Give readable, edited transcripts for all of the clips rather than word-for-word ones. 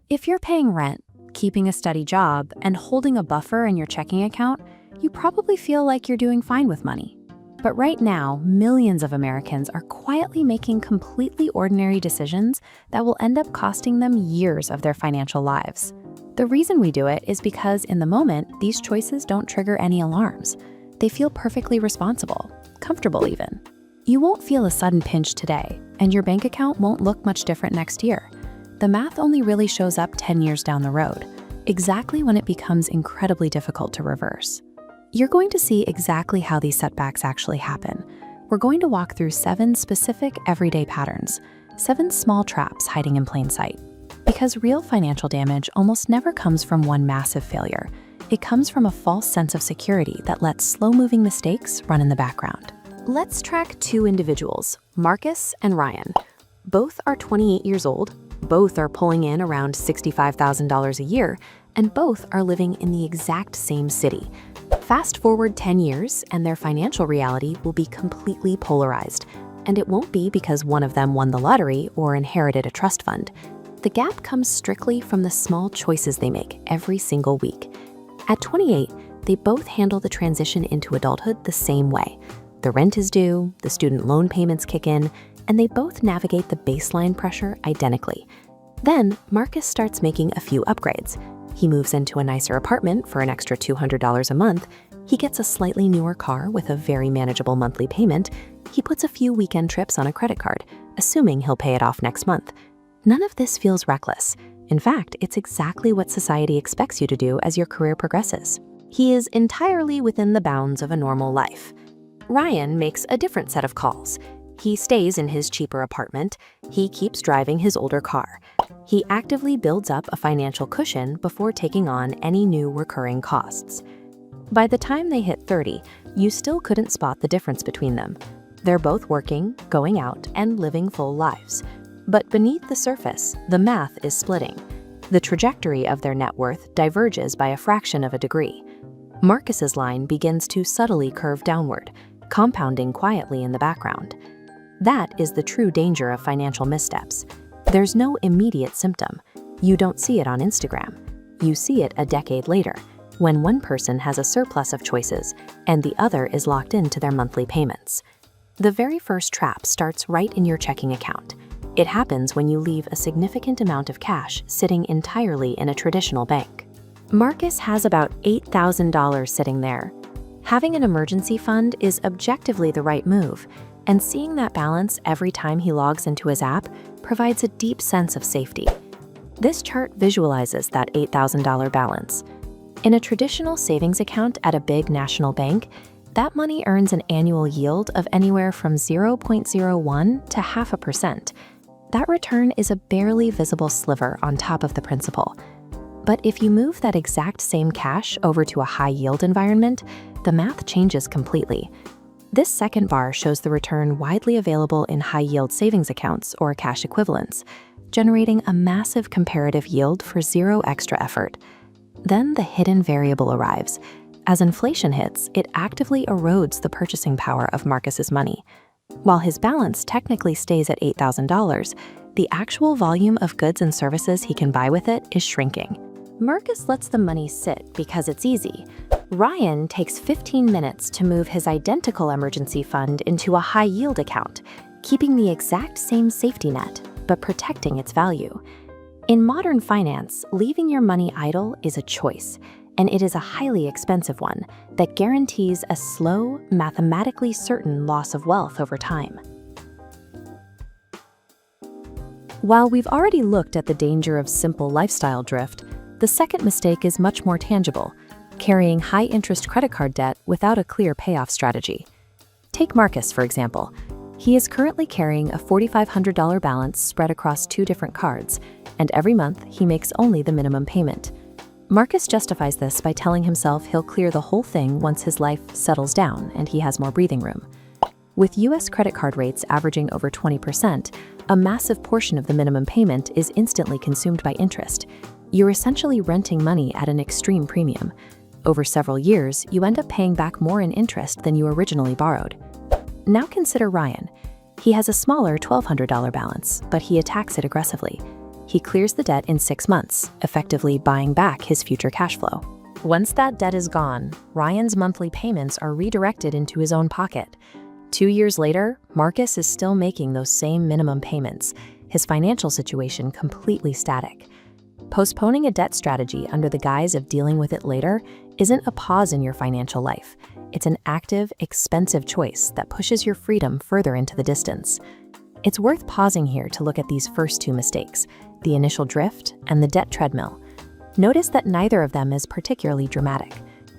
If you're paying rent, keeping a steady job, and holding a buffer in your checking account, you probably feel like you're doing fine with money. But right now, millions of Americans are quietly making completely ordinary decisions that will end up costing them years of their financial lives. The reason we do it is because in the moment, these choices don't trigger any alarms. They feel perfectly responsible, comfortable even. You won't feel a sudden pinch today, and your bank account won't look much different next year. The math only really shows up 10 years down the road, exactly when it becomes incredibly difficult to reverse. You're going to see exactly how these setbacks actually happen. We're going to walk through 7 specific everyday patterns, 7 small traps hiding in plain sight. Because real financial damage almost never comes from one massive failure. It comes from a false sense of security that lets slow-moving mistakes run in the background. Let's track 2 individuals, Marcus and Ryan. Both are 28 years old, both are pulling in around $65,000 a year, and both are living in the exact same city. Fast forward 10 years, and their financial reality will be completely polarized. And it won't be because one of them won the lottery or inherited a trust fund. The gap comes strictly from the small choices they make every single week. At 28, they both handle the transition into adulthood the same way. The rent is due, the student loan payments kick in, and they both navigate the baseline pressure identically. Then, Marcus starts making a few upgrades. He moves into a nicer apartment for an extra $200 a month. He gets a slightly newer car with a very manageable monthly payment. He puts a few weekend trips on a credit card, assuming he'll pay it off next month. None of this feels reckless. In fact, it's exactly what society expects you to do as your career progresses. He is entirely within the bounds of a normal life. Ryan makes a different set of calls. He stays in his cheaper apartment. He keeps driving his older car. He actively builds up a financial cushion before taking on any new recurring costs. By the time they hit 30, you still couldn't spot the difference between them. They're both working, going out, and living full lives. But beneath the surface, the math is splitting. The trajectory of their net worth diverges by a fraction of a degree. Marcus's line begins to subtly curve downward, compounding quietly in the background. That is the true danger of financial missteps. There's no immediate symptom. You don't see it on Instagram. You see it a decade later, when one person has a surplus of choices and the other is locked into their monthly payments. The very first trap starts right in your checking account. It happens when you leave a significant amount of cash sitting entirely in a traditional bank. Marcus has about $8,000 sitting there. Having an emergency fund is objectively the right move, and seeing that balance every time he logs into his app provides a deep sense of safety. This chart visualizes that $8,000 balance. In a traditional savings account at a big national bank, that money earns an annual yield of anywhere from 0.01 to 0.5%. That return is a barely visible sliver on top of the principal. But if you move that exact same cash over to a high-yield environment, the math changes completely. This second bar shows the return widely available in high-yield savings accounts or cash equivalents, generating a massive comparative yield for zero extra effort. Then the hidden variable arrives. As inflation hits, it actively erodes the purchasing power of Marcus's money. While his balance technically stays at $8,000, the actual volume of goods and services he can buy with it is shrinking. Marcus lets the money sit because it's easy. Ryan takes 15 minutes to move his identical emergency fund into a high-yield account, keeping the exact same safety net, but protecting its value. In modern finance, leaving your money idle is a choice, and it is a highly expensive one that guarantees a slow, mathematically certain loss of wealth over time. While we've already looked at the danger of simple lifestyle drift, the second mistake is much more tangible, carrying high-interest credit card debt without a clear payoff strategy. Take Marcus, for example. He is currently carrying a $4,500 balance spread across 2 different cards, and every month he makes only the minimum payment. Marcus justifies this by telling himself he'll clear the whole thing once his life settles down and he has more breathing room. With US credit card rates averaging over 20%, a massive portion of the minimum payment is instantly consumed by interest. You're essentially renting money at an extreme premium. Over several years, you end up paying back more in interest than you originally borrowed. Now consider Ryan. He has a smaller $1,200 balance, but he attacks it aggressively. He clears the debt in 6 months, effectively buying back his future cash flow. Once that debt is gone, Ryan's monthly payments are redirected into his own pocket. 2 years later, Marcus is still making those same minimum payments, his financial situation completely static. Postponing a debt strategy under the guise of dealing with it later isn't a pause in your financial life. It's an active, expensive choice that pushes your freedom further into the distance. It's worth pausing here to look at these first 2 mistakes, the initial drift and the debt treadmill. Notice that neither of them is particularly dramatic.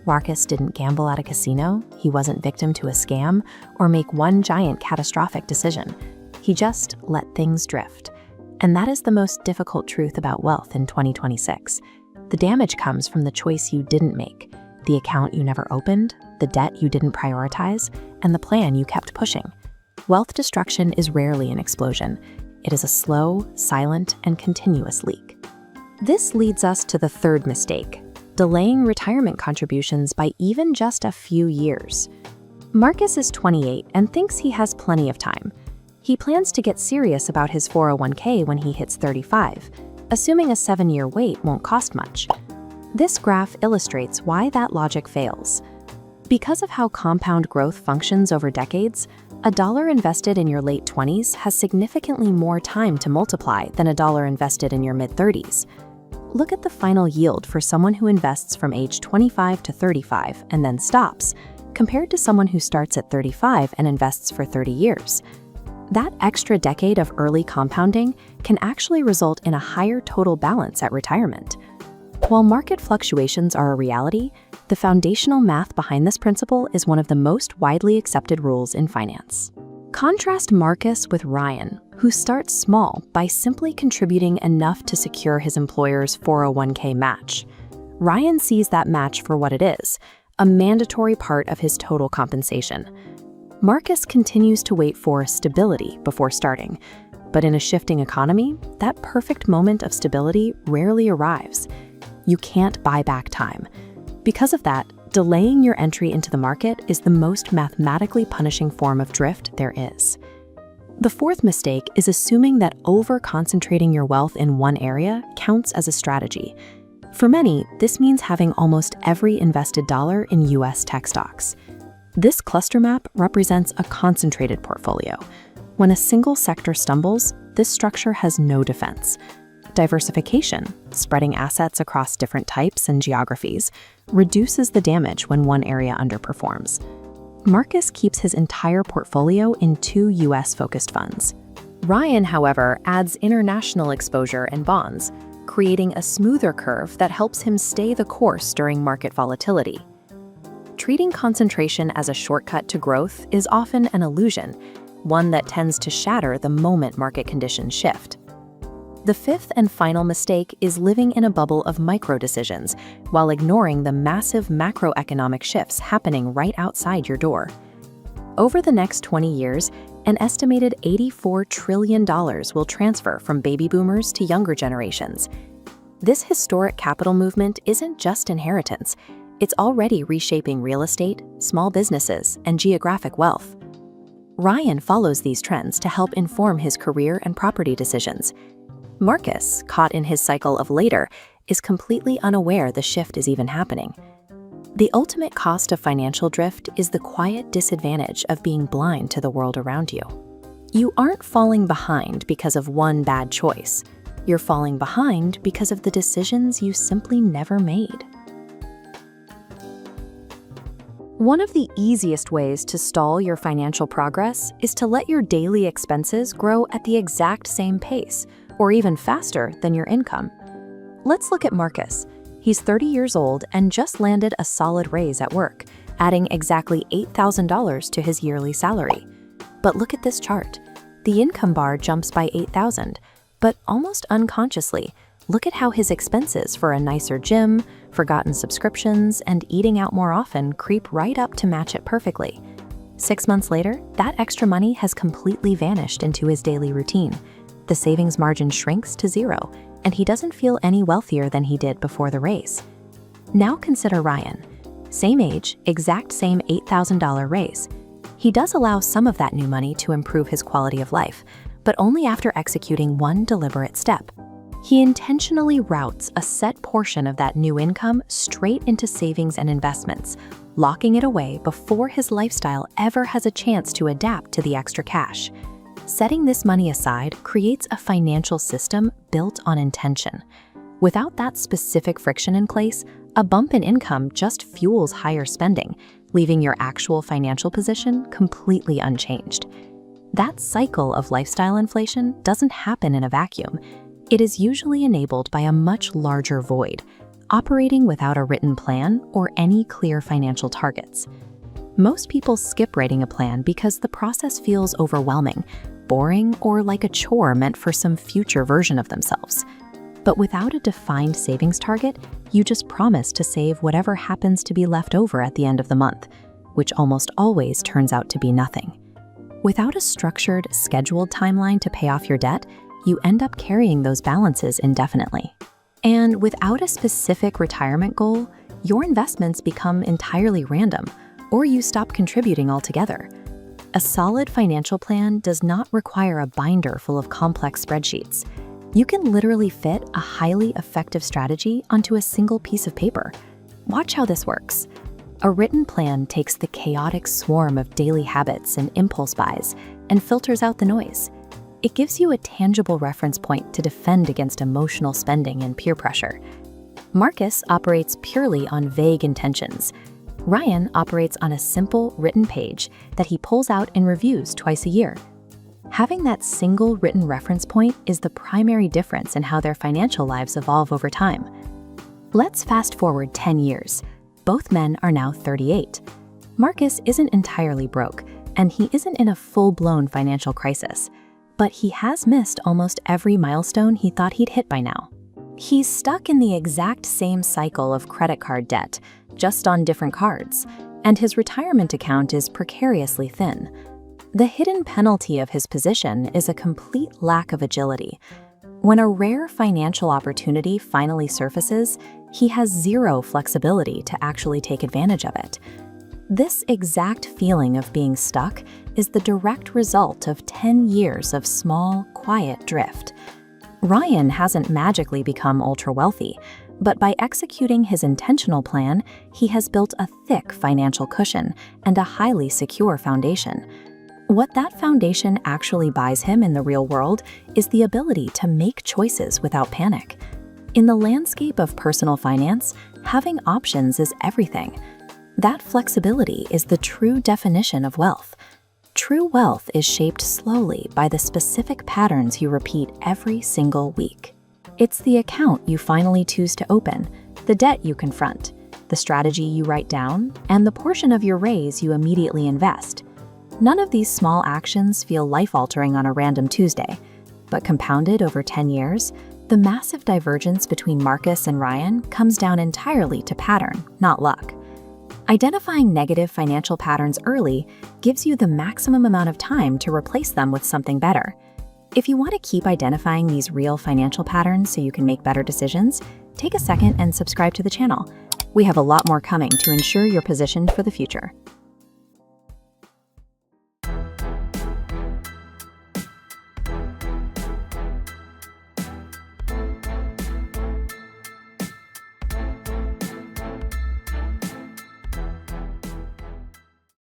Marcus didn't gamble at a casino, he wasn't victim to a scam, or make one giant catastrophic decision. He just let things drift. And that is the most difficult truth about wealth in 2026. The damage comes from the choice you didn't make, the account you never opened, the debt you didn't prioritize, and the plan you kept pushing. Wealth destruction is rarely an explosion. It is a slow, silent, and continuous leak. This leads us to the 3rd mistake, delaying retirement contributions by even just a few years. Marcus is 28 and thinks he has plenty of time. He plans to get serious about his 401k when he hits 35, assuming a 7-year wait won't cost much. This graph illustrates why that logic fails. Because of how compound growth functions over decades, a dollar invested in your late 20s has significantly more time to multiply than a dollar invested in your mid-30s. Look at the final yield for someone who invests from age 25 to 35 and then stops, compared to someone who starts at 35 and invests for 30 years. That extra decade of early compounding can actually result in a higher total balance at retirement. While market fluctuations are a reality, the foundational math behind this principle is one of the most widely accepted rules in finance. Contrast Marcus with Ryan, who starts small by simply contributing enough to secure his employer's 401k match. Ryan sees that match for what it is, a mandatory part of his total compensation. Marcus continues to wait for stability before starting, but in a shifting economy, that perfect moment of stability rarely arrives. You can't buy back time. Because of that, delaying your entry into the market is the most mathematically punishing form of drift there is. The 4th mistake is assuming that over-concentrating your wealth in one area counts as a strategy. For many, this means having almost every invested dollar in US tech stocks. This cluster map represents a concentrated portfolio. When a single sector stumbles, this structure has no defense. Diversification, spreading assets across different types and geographies, reduces the damage when one area underperforms. Marcus keeps his entire portfolio in 2 US-focused funds. Ryan, however, adds international exposure and bonds, creating a smoother curve that helps him stay the course during market volatility. Treating concentration as a shortcut to growth is often an illusion, one that tends to shatter the moment market conditions shift. The 5th and final mistake is living in a bubble of micro-decisions while ignoring the massive macroeconomic shifts happening right outside your door. Over the next 20 years, an estimated $84 trillion will transfer from baby boomers to younger generations. This historic capital movement isn't just inheritance. It's already reshaping real estate, small businesses, and geographic wealth. Ryan follows these trends to help inform his career and property decisions. Marcus, caught in his cycle of later, is completely unaware the shift is even happening. The ultimate cost of financial drift is the quiet disadvantage of being blind to the world around you. You aren't falling behind because of one bad choice. You're falling behind because of the decisions you simply never made. One of the easiest ways to stall your financial progress is to let your daily expenses grow at the exact same pace, or even faster than your income. Let's look at Marcus. He's 30 years old and just landed a solid raise at work, adding exactly $8,000 to his yearly salary. But look at this chart. The income bar jumps by $8,000, but almost unconsciously, look at how his expenses for a nicer gym, forgotten subscriptions, and eating out more often creep right up to match it perfectly. 6 months later, that extra money has completely vanished into his daily routine. The savings margin shrinks to zero, and he doesn't feel any wealthier than he did before the raise. Now consider Ryan. Same age, exact same $8,000 raise. He does allow some of that new money to improve his quality of life, but only after executing one deliberate step. He intentionally routes a set portion of that new income straight into savings and investments, locking it away before his lifestyle ever has a chance to adapt to the extra cash. Setting this money aside creates a financial system built on intention. Without that specific friction in place, a bump in income just fuels higher spending, leaving your actual financial position completely unchanged. That cycle of lifestyle inflation doesn't happen in a vacuum. It is usually enabled by a much larger void, operating without a written plan or any clear financial targets. Most people skip writing a plan because the process feels overwhelming, boring, or like a chore meant for some future version of themselves. But without a defined savings target, you just promise to save whatever happens to be left over at the end of the month, which almost always turns out to be nothing. Without a structured, scheduled timeline to pay off your debt, you end up carrying those balances indefinitely. And without a specific retirement goal, your investments become entirely random, or you stop contributing altogether. A solid financial plan does not require a binder full of complex spreadsheets. You can literally fit a highly effective strategy onto a single piece of paper. Watch how this works. A written plan takes the chaotic swarm of daily habits and impulse buys and filters out the noise. It gives you a tangible reference point to defend against emotional spending and peer pressure. Marcus operates purely on vague intentions. Ryan operates on a simple written page that he pulls out and reviews twice a year. Having that single written reference point is the primary difference in how their financial lives evolve over time. Let's fast forward 10 years. Both men are now 38. Marcus isn't entirely broke, and he isn't in a full-blown financial crisis, but he has missed almost every milestone he thought he'd hit by now. He's stuck in the exact same cycle of credit card debt, just on different cards, and his retirement account is precariously thin. The hidden penalty of his position is a complete lack of agility. When a rare financial opportunity finally surfaces, he has zero flexibility to actually take advantage of it. This exact feeling of being stuck is the direct result of 10 years of small, quiet drift. Ryan hasn't magically become ultra-wealthy, but by executing his intentional plan, he has built a thick financial cushion and a highly secure foundation. What that foundation actually buys him in the real world is the ability to make choices without panic. In the landscape of personal finance, having options is everything. That flexibility is the true definition of wealth. True wealth is shaped slowly by the specific patterns you repeat every single week. It's the account you finally choose to open, the debt you confront, the strategy you write down, and the portion of your raise you immediately invest. None of these small actions feel life-altering on a random Tuesday, but compounded over 10 years, the massive divergence between Marcus and Ryan comes down entirely to pattern, not luck. Identifying negative financial patterns early gives you the maximum amount of time to replace them with something better. If you want to keep identifying these real financial patterns so you can make better decisions, take a second and subscribe to the channel. We have a lot more coming to ensure you're positioned for the future.